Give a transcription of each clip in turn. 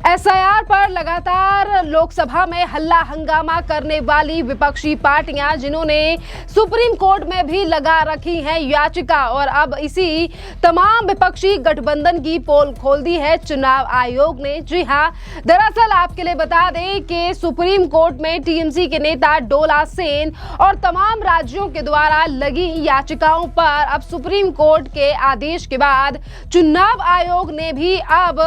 SIR पर लगातार लोकसभा में हल्ला हंगामा करने वाली विपक्षी पार्टियां, जिन्होंने सुप्रीम कोर्ट में भी लगा रखी है याचिका, और अब इसी तमाम विपक्षी गठबंधन की पोल खोल दी है चुनाव आयोग ने। जी हां, दरअसल आपके लिए बता दें कि सुप्रीम कोर्ट में टीएमसी के नेता डोला सेन और तमाम राज्यों के द्वारा लगी याचिकाओं पर अब सुप्रीम कोर्ट के आदेश के बाद चुनाव आयोग ने भी अब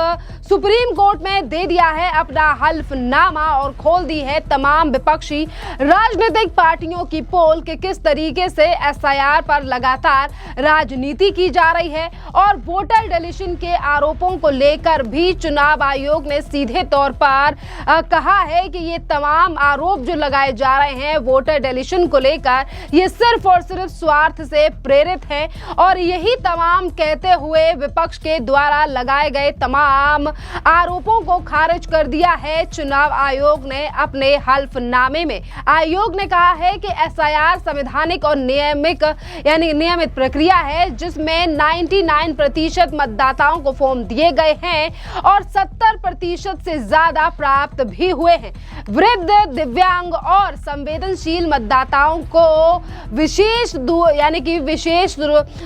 सुप्रीम कोर्ट में दे दिया है अपना हल्फनामा और खोल दी है तमाम विपक्षी राजनीतिक पार्टियों की पोल कि किस तरीके से एसआईआर पर लगातार राजनीति की जा रही है। और वोटर डिलीशन के आरोपों को लेकर भी चुनाव आयोग ने सीधे तौर पर कहा है कि ये तमाम आरोप जो लगाए जा रहे हैं वोटर डिलीशन को लेकर, ये सिर्फ और सिर्फ स्वार्थ से प्रेरित है। और यही तमाम कहते हुए विपक्ष के द्वारा लगाए गए तमाम आरोपों को खारिज कर दिया है चुनाव आयोग ने अपने हल्फनामे में। आयोग ने कहा है कि एसआईआर संवैधानिक और नियमित प्रक्रिया है, जिसमें 99% मतदाताओं को फॉर्म दिए गए हैं और 70% से ज्यादा प्राप्त भी हुए हैं। वृद्ध, दिव्यांग और संवेदनशील मतदाताओं को विशेष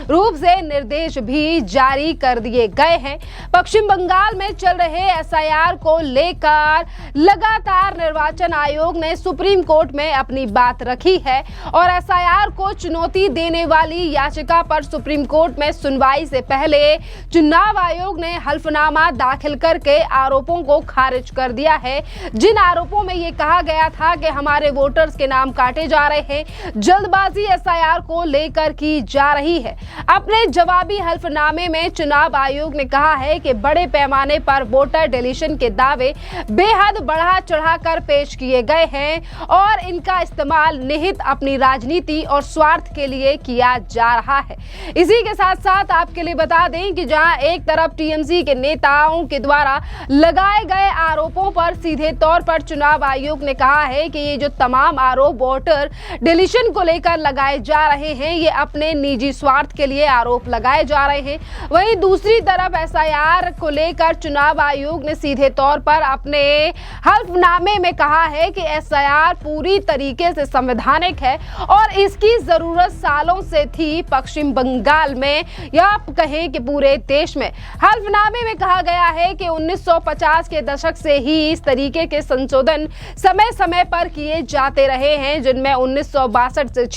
रूप से निर्देश भी जारी कर दिए गए हैं। पश्चिम बंगाल में चल रहे एसआईआर को लेकर लगातार निर्वाचन आयोग ने सुप्रीम कोर्ट में अपनी बात रखी है और एसआईआर को चुनौती देने वाली याचिका पर सुप्रीम कोर्ट में सुनवाई से पहले चुनाव आयोग ने हल्फनामा दाखिल करके आरोपों को खारिज कर दिया है। जिन आरोपों में ये कहा गया था कि हमारे वोटर्स के नाम काटे जा रहे हैं, जल्दबाजी एसआईआर को लेकर की जा रही है। अपने जवाबी हल्फनामे में चुनाव आयोग ने कहा है कि बड़े पैमाने पर वोटर डिलीशन के दावे बेहद बढ़ा चढ़ाकर पेश किए गए हैं और इनका इस्तेमाल निहित अपनी राजनीति और स्वार्थ के लिए किया जा रहा है। इसी के साथ साथ आपके लिए बता दें कि जहां एक तरफ टीएमसी के नेताओं के द्वारा लगाए गए आरोपों पर सीधे तौर पर चुनाव आयोग ने कहा है कि ये जो तमाम आरोप वोटर डिलीशन को लेकर लगाए जा रहे हैं, ये अपने निजी स्वार्थ के लिए आरोप लगाए जा रहे हैं। वहीं दूसरी तरफ एसआईआर को लेकर चुनाव आयोग ने सीधे तौर पर अपने हल्फनामे में कहा है कि एसआईआर पूरी तरीके से संवैधानिक है और इसकी जरूरत सालों से थी पश्चिम बंगाल में, या आप कहें कि पूरे देश में। हल्फनामे में कहा गया है कि 1950 के दशक से ही इस तरीके के संशोधन समय समय पर किए जाते रहे हैं, जिनमें 1962 से